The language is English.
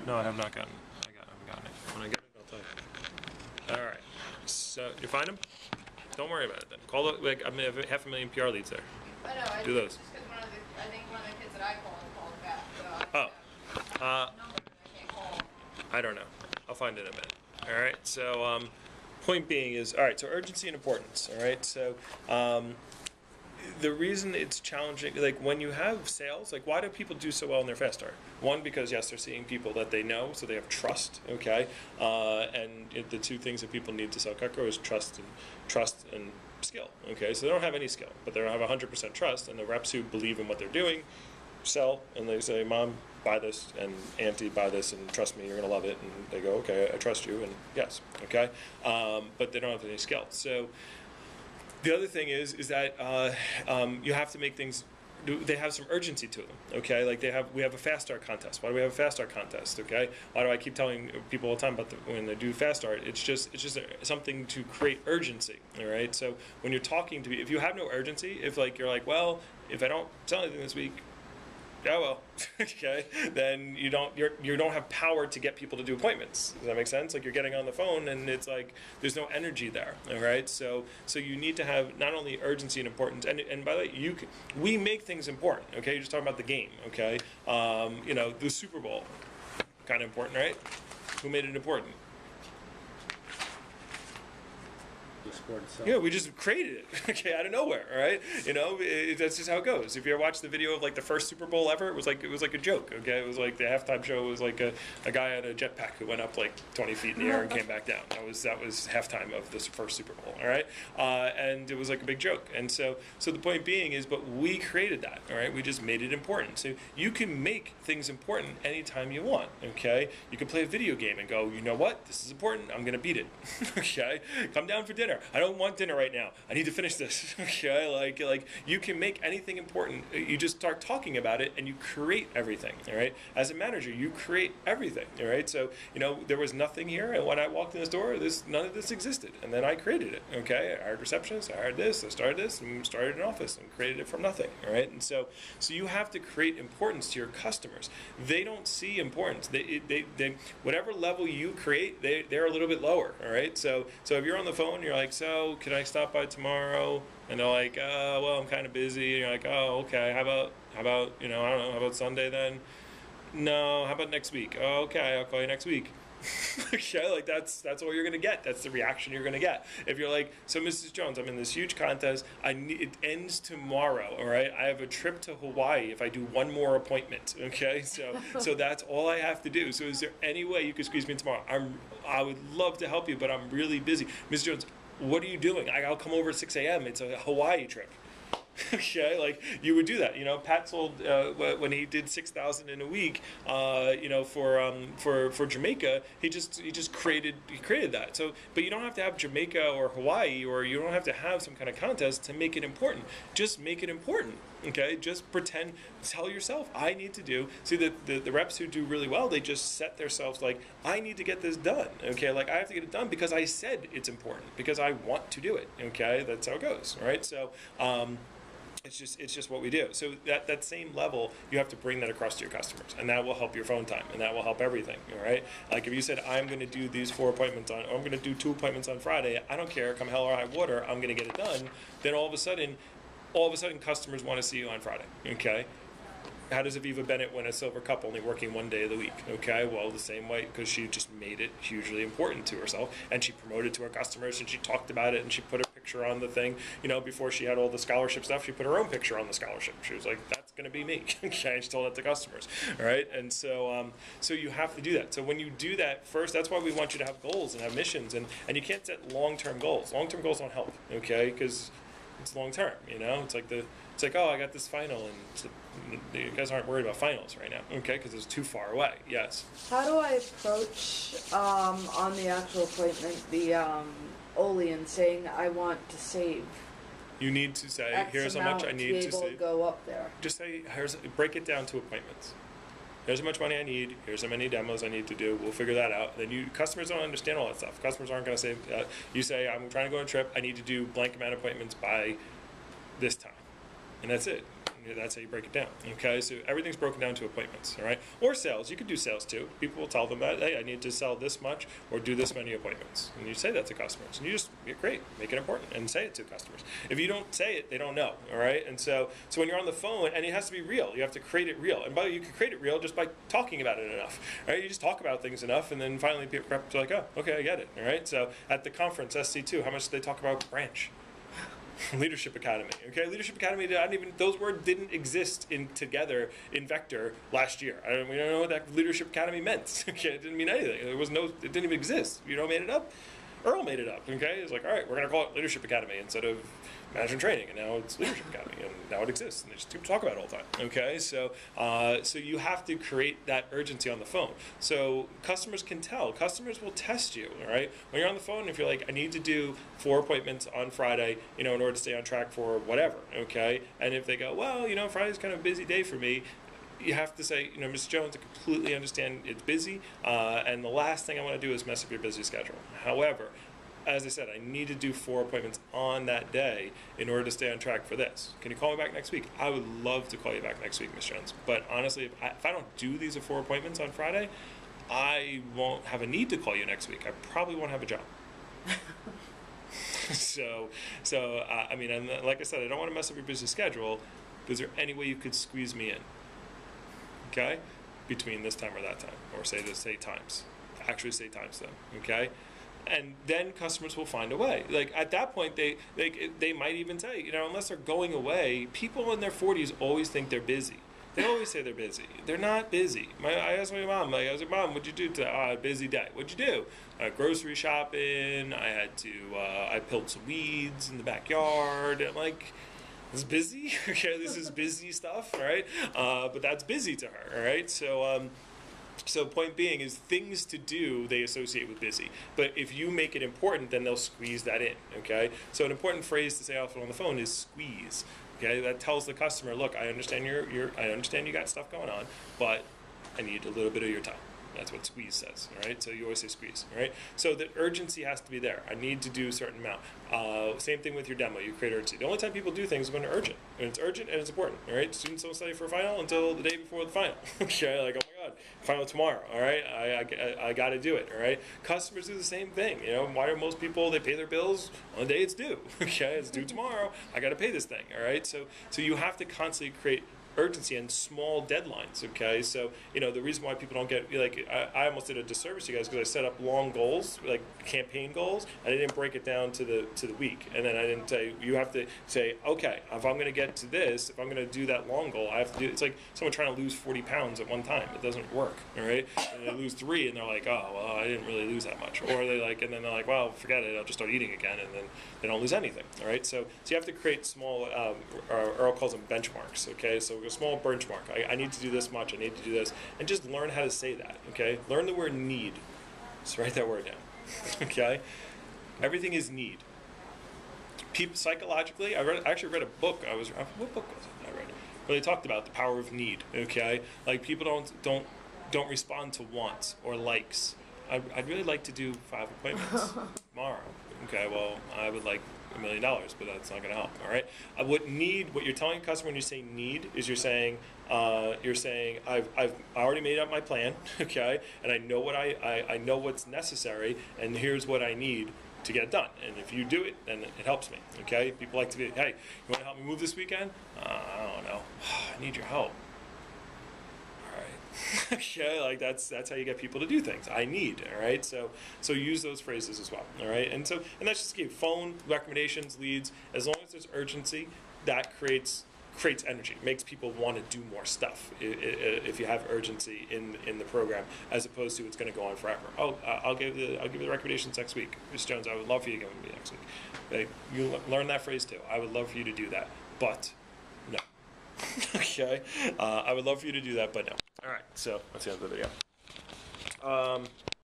No, I have not gotten. I haven't gotten it. When I get it, I'll tell you. All right. So you find them? Don't worry about it then. Call the, like, I mean, I have 500,000 PR leads there. I know. Do those. Just because I think one of the kids that I called back. So Oh. I can't call. I don't know. I'll find it in a minute. All right. So, point being is, all right. So urgency and importance. All right. So, the reason it's challenging, like when you have sales, like why do people do so well in their fast start? One, because yes, they're seeing people that they know, so they have trust. Okay. The two things that people need to sell Cutco is trust and skill. Okay. So they don't have any skill, but they don't have 100% trust, and the reps who believe in what they're doing sell, and they say, Mom, buy this, and Auntie, buy this, and trust me, you're going to love it. And they go, okay, I trust you, and yes, okay. But they don't have any skill. So the other thing is that you have to make things, they have some urgency to them, okay? Like we have a fast start contest. Why do we have a fast start contest, okay? Why do I keep telling people all the time about when they do fast start? It's just something to create urgency, all right? So when you're talking to me, if you have no urgency, if like you're like, well, if I don't sell anything this week, yeah, well, okay, then you don't have power to get people to do appointments. Does that make sense? Like you're getting on the phone and it's like there's no energy there. All right, so you need to have not only urgency and importance, and by the way, we make things important. Okay, you're just talking about the game. Okay, the Super Bowl, kind of important, right? Who made it important? The sport itself. Yeah, we just created it, okay, out of nowhere, all right? That's just how it goes. If you ever watch the video of like the first Super Bowl ever, it was like a joke, okay? It was like the halftime show was like a guy on a jetpack who went up like 20 feet in the air and came back down. That was halftime of this first Super Bowl, all right? And it was like a big joke. And so the point being is, but we created that, all right? We just made it important. So you can make things important anytime you want, okay? You can play a video game and go, you know what? This is important. I'm gonna beat it, okay? Come down for dinner. I don't want dinner right now. I need to finish this. Okay, like you can make anything important. You just start talking about it, and you create everything. All right. As a manager, you create everything. All right. So there was nothing here, and when I walked in this door, none of this existed, and then I created it. Okay. I hired receptionists. I hired this. I started this, and started an office, and created it from nothing. All right. And so you have to create importance to your customers. They don't see importance. They whatever level you create, they're a little bit lower. All right. So if you're on the phone, you're like, so can I stop by tomorrow? And they're like, well, I'm kind of busy. And you're like, oh, okay. How about I don't know. How about Sunday then? No. How about next week? Oh, okay. I'll call you next week. Okay, like that's what you're gonna get. That's the reaction you're gonna get. If you're like, so Mrs. Jones, I'm in this huge contest. It ends tomorrow. All right, I have a trip to Hawaii if I do one more appointment. Okay, so that's all I have to do. So is there any way you could squeeze me in tomorrow? I would love to help you, but I'm really busy. Mrs. Jones, what are you doing? I'll come over at 6 a.m. It's a Hawaii trip. Okay, like you would do that. Pat sold when he did 6,000 in a week. For Jamaica, he just created that. So, but you don't have to have Jamaica or Hawaii, or you don't have to have some kind of contest to make it important. Just make it important. Okay, just pretend. Tell yourself, I need to do. See, the reps who do really well, they just set themselves like, I need to get this done. Okay, like I have to get it done because I said it's important, because I want to do it. Okay, that's how it goes. All right, so. It's just what we do. So that same level, you have to bring that across to your customers, and that will help your phone time, and that will help everything. All right. Like if you said, I'm going to do these 4 appointments or I'm going to do 2 appointments on Friday. I don't care, come hell or high water, I'm going to get it done. Then all of a sudden, customers want to see you on Friday. Okay. How does Aviva Bennett win a silver cup only working 1 day of the week? Okay, well, the same way, because she just made it hugely important to herself, and she promoted to her customers, and she talked about it, and she put her picture on the thing. Before she had all the scholarship stuff, she put her own picture on the scholarship. She was like, that's going to be me. Okay, and she told that to customers. All right, and so you have to do that. So when you do that first, that's why we want you to have goals and have missions, and you can't set long-term goals. Long-term goals don't help, okay, because it's long-term, It's like, oh, I got this final, and you guys aren't worried about finals right now, okay? Because it's too far away. Yes. How do I approach on the actual appointment the Olean saying I want to save? You need to say, X here's how much I need to be able save. to go up there. Just say, break it down to appointments. Here's how much money I need. Here's how many demos I need to do. We'll figure that out. Then customers don't understand all that stuff. Customers aren't going to say, you say, I'm trying to go on a trip. I need to do blank amount of appointments by this time. And that's it. That's how you break it down. Okay, so everything's broken down to appointments. All right, or sales. You could do sales too. People will tell them that, hey, I need to sell this much or do this many appointments, and you say that to customers. And you're great, make it important, and say it to customers. If you don't say it, they don't know. All right, and so when you're on the phone, and it has to be real. You have to create it real. And by the way, you can create it real just by talking about it enough. All right, you just talk about things enough, and then finally people are like, oh, okay, I get it. All right, so at the conference SC2, how much did they talk about branch? Leadership Academy. Okay, Leadership Academy. Those words didn't exist together in Vector last year. We don't know what that Leadership Academy meant. Okay, it didn't mean anything. It didn't even exist. You know, made it up. Earl made it up. Okay, it's like, all right, we're gonna call it Leadership Academy instead of Management Training, and now it's Leadership Academy, and now it exists, and they just talk about it all the time. Okay, so you have to create that urgency on the phone. So customers can tell. Customers will test you. All right, when you're on the phone, if you're like, I need to do 4 appointments on Friday, in order to stay on track for whatever. Okay, and if they go, well, Friday's kind of a busy day for me. You have to say, Mr. Jones, I completely understand it's busy, and the last thing I want to do is mess up your busy schedule. However, as I said, I need to do 4 appointments on that day in order to stay on track for this. Can you call me back next week? I would love to call you back next week, Ms. Jones. But honestly, if I don't do these 4 appointments on Friday, I won't have a need to call you next week. I probably won't have a job. I mean, and like I said, I don't want to mess up your busy schedule. But is there any way you could squeeze me in? Okay, between this time or that time, or say times. Actually, say times then. Okay, and then customers will find a way. Like at that point, they might even say, unless they're going away, people in their 40s always think they're busy. They always say they're busy. They're not busy. I asked my mom, I was like, Mom, what'd you do today? Busy day. What'd you do? Grocery shopping. I pulled some weeds in the backyard. I'm like, this is busy. Okay, this is busy stuff, right? But that's busy to her, all right? So point being is things to do they associate with busy. But if you make it important, then they'll squeeze that in, okay? So an important phrase to say often on the phone is squeeze. Okay, that tells the customer, look, I understand I understand you got stuff going on, but I need a little bit of your time. That's what squeeze says, all right? So you always say squeeze, all right? So the urgency has to be there. I need to do a certain amount. Same thing with your demo. You create urgency. The only time people do things is when they're urgent. And it's urgent and it's important, all right? Students don't study for a final until the day before the final. Okay, like, oh my God, final tomorrow, all right? I got to do it, all right? Customers do the same thing. Why are most people, they pay their bills on the day it's due? Okay, it's due tomorrow. I got to pay this thing, all right? So you have to constantly create urgency and small deadlines, okay? So, the reason why people don't get, I almost did a disservice to you guys because I set up long goals, like campaign goals, and I didn't break it down to the week. And then I didn't say, you have to say, okay, if I'm going to get to this, if I'm going to do that long goal, I have to do, it's like someone trying to lose 40 pounds at one time. It doesn't work, all right? And they lose 3, and they're like, oh, well, I didn't really lose that much. Or and then they're like, well, forget it, I'll just start eating again, and then they don't lose anything, all right? So you have to create small, Earl calls them benchmarks, okay? So a small benchmark. I need to do this much. I need to do this, and just learn how to say that. Okay, learn the word need. Just write that word down. Okay, everything is need. People psychologically, I actually read a book. What book was it? I read where they talked about the power of need. Okay, like people don't respond to wants or likes. I'd really like to do 5 appointments tomorrow. Okay, well, I would like $1 million, but that's not going to help. All right. What you're telling a customer when you say need is you're saying I've already made up my plan. Okay, and I know I know what's necessary, and here's what I need to get it done. And if you do it, then it helps me. Okay. People like to be, hey, you want to help me move this weekend? I don't know. I need your help. Okay, like that's how you get people to do things. I need, all right? So use those phrases as well, all right? And that's just give phone, recommendations, leads. As long as there's urgency, that creates energy, makes people want to do more stuff if you have urgency in the program, as opposed to it's going to go on forever. I'll give you the recommendations next week. Ms. Jones, I would love for you to give them to me next week. Okay? You learn that phrase too. I would love for you to do that, but no. Okay? I would love for you to do that, but no. All right, so that's the end of the video.